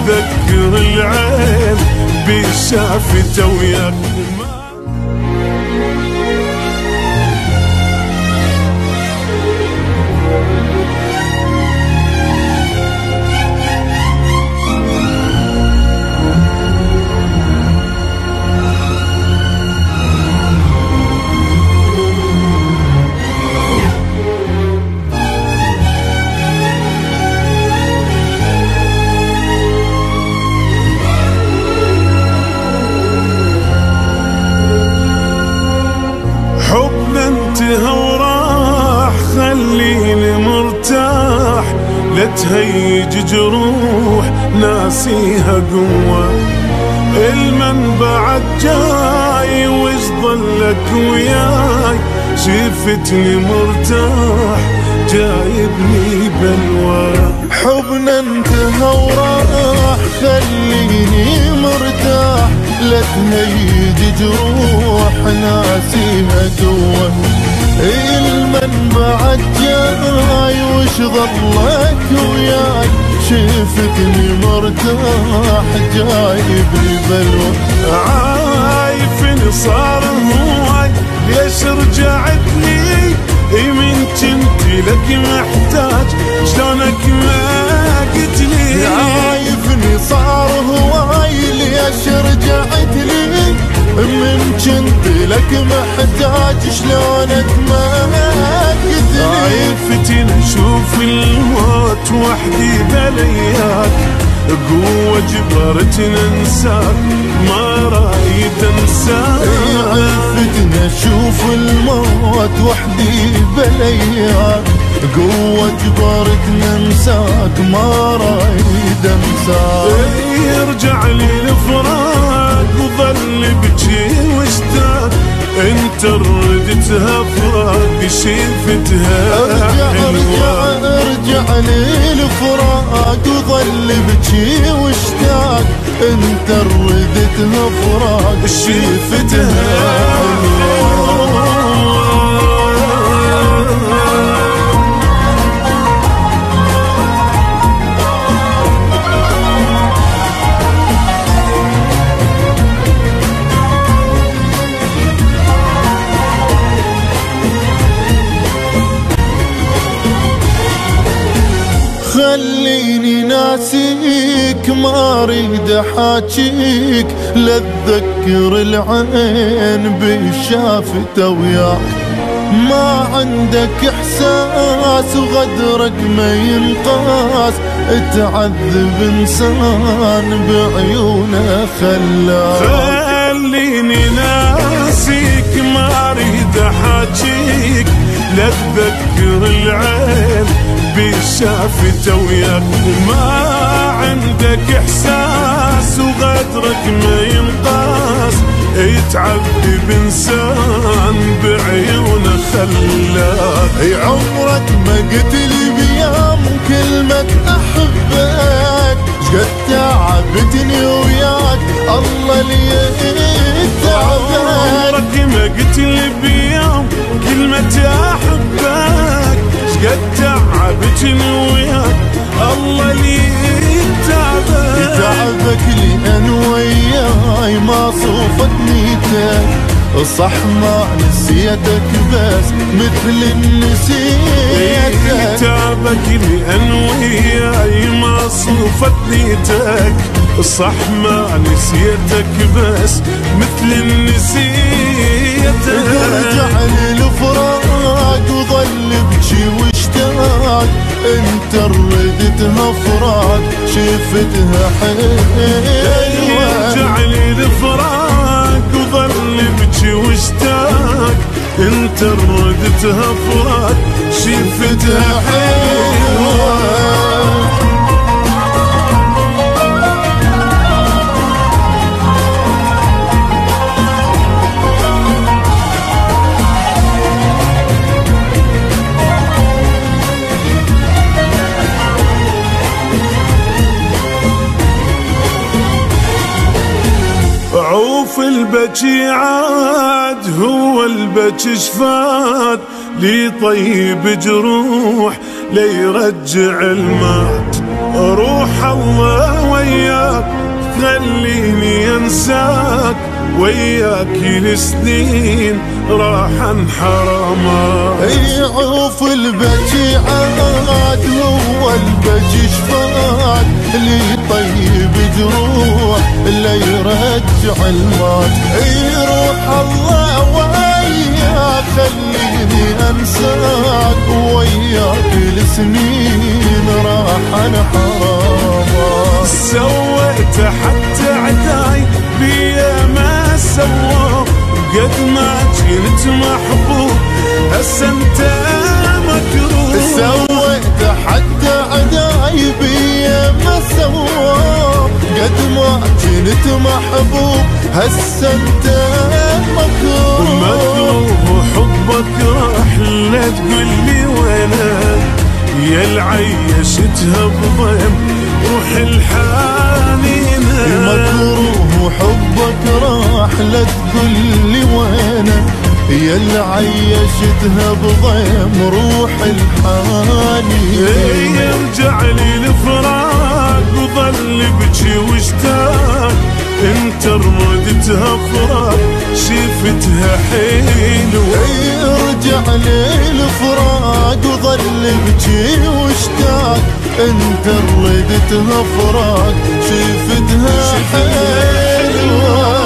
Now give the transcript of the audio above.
تذكر العين بشافته وياك. حبنا انتهى وراح خليني مرتاح، لا تهيج جروح ناسيها قوة. المن بعد جاي وش ظلك وياي، شفتني مرتاح جايبني بلوى. حبنا انتهى وراح خليني مرتاح، لا تهيج جروح ناسيها قوة. المن بعد جاي وش ظلك وياي، شفتني مرتاح جايبني بلوى. عايفني صار هواي ليش رجعت لي، من كنت لك محتاج شلونك ما قلت لي. عايفني صار هواي ليش رجعت لي، من كنت لك محتاج شلونك ما قلت لي. عايفتني اشوف الموت وحدي بلياك، قوة جبرتني انساك ما رايد انساك. عايفتني اشوف الموت وحدي بلياك، قوة جبرتني انساك ما رايد انساك. يرجع لي الفراق وظل بجي واشتاق، انت ردتها فراق شفتها حلوة. ارجع لي الفراق وظل بجي واشتاق، انت ردتها فراق شفتها حلوة. خليني ناسيك ما اريد احاجيك، لا تذكر العين بالشافته وياك. ما عندك احساس وغدرك ما ينقاس، تعذب انسان بعيونه خلاك. خليني ناسيك ما اريد احاجيك، لا تذكر العين بشافته وياك. ما عندك احساس وغدرك ما ينقاس، يتعذب انسان بعيونه خلاك. عمرك ما قلت لي بيوم كلمة احبك، شقد تعبتني وياك الله لي تعبك. عمرك ما قلت لي بيوم كلمة احبك، شقد تعبتني وياك الله لي تعبك. تعبك لأن وياي ما صوفت نيتك، صح ما نسيتك بس مثل نسيتك. تعبك لأن وياي ما صوفت نيتك، صح ما نسيتك بس مثل نسيتك. ارجع لي الفراق وظل بجي واشتاق، انت ردتها فراق شفتها حلوة. ارجع لي الفراق وظل بجي واشتاق، انت ردتها فراق شفتها حلوة. عوف البكي عاد هو البكي شفات، لي طيب جروح ليرجع المات. روح الله وياك خليني انساك، وياك السنين راحن حرامات. يعوف البكي عاد هو البكي شفاك، اللي يطيب جروح اللي يرجع المات. يروح الله وياك خليني انساك، وياك السنين راحن حرامات. سويت حتى عداي بيا ما سوى، قد ما كنت محبوب هسه انت مكروه. سويت حتى عداي بيا ما سوى، قد ما كنت محبوب هسه انت مكروه. مكروه حبك راح لا تقولي وينك، يا العيشتها بضيم روح الحنينة. مكروه حبك راح لا تقولي وينك، يا اللي عيشتها بضيم روح الحنينة. يرجع لي الفراق وظل بجي واشتاق، انت رمدتها فراق شفتها حلوة. يرجع لي الفراق وظل بجي واشتاق، انت ردتها فراق شفتها حلوة.